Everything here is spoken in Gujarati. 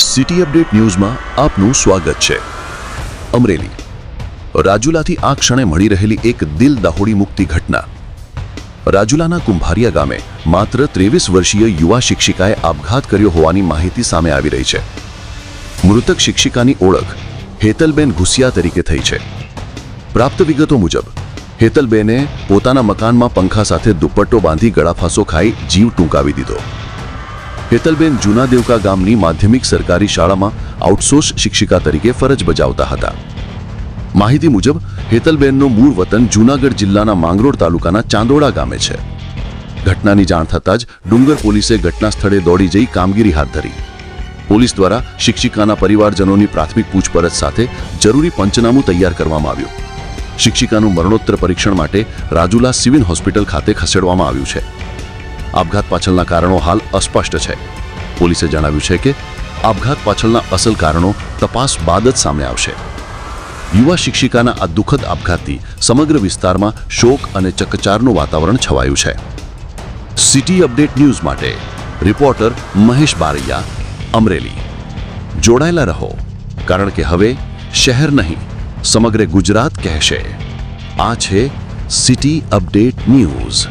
સિટી અપડેટ ન્યૂઝમાં આપનું સ્વાગત છે। અમરેલી રાજુલાથી આ ક્ષણે મળી રહેલી એક દિલ દહોડી મુક્તિ ઘટના। રાજુલાના કુંભારિયા ગામે માત્ર 23 વર્ષીય યુવા શિક્ષિકાએ આપઘાત કર્યો હોવાની માહિતી સામે આવી રહી છે। મૃતક શિક્ષિકાની ઓળખ હેતલબેન ઘુસિયા તરીકે થઈ છે। પ્રાપ્ત વિગતો મુજબ હેતલબેને પોતાના મકાનમાં પંખા સાથે દુપટ્ટો બાંધી ગળાફાંસો ખાઈ જીવ ટૂંકાવી દીધો। હેતલબેન જૂના દેવકા ગામની માધ્યમિક સરકારી શાળામાં આઉટસોર્સ શિક્ષિકા તરીકે ફરજ બજાવતા હતા। માહિતી મુજબ હેતલબેનનું મૂળ વતન જૂનાગઢ જિલ્લાના માંગરોળ તાલુકાના ચાંદોડા ગામે છે। ઘટનાની જાણ થતાં જ ડુંગર પોલીસે ઘટના સ્થળે દોડી જઈ કામગીરી હાથ ધરી। પોલીસ દ્વારા શિક્ષિકાના પરિવારજનોની પ્રાથમિક પૂછપરછ સાથે જરૂરી પંચનામું તૈયાર કરવામાં આવ્યું। શિક્ષિકાનું મરણોત્તર પરીક્ષણ માટે રાજુલા સિવિલ હોસ્પિટલ ખાતે ખસેડવામાં આવ્યું છે। આપઘાત પાછળના કારણો હાલ અસ્પષ્ટ છે। પોલીસે જણાવ્યું છે કે આપઘાત પાછળના અસલ કારણો તપાસ બાદ જ સામે આવશે। યુવા શિક્ષિકાના આ દુઃખદ આપઘાતથી સમગ્ર વિસ્તારમાં શોક અને ચકચારનું વાતાવરણ છવાયું છે। સિટી અપડેટ ન્યૂઝ માટે રિપોર્ટર મહેશ બારૈયા, અમરેલી। જોડાયેલા રહો, કારણ કે હવે શહેર નહીં સમગ્ર ગુજરાત કહેશે। આ છે સિટી અપડેટ ન્યૂઝ।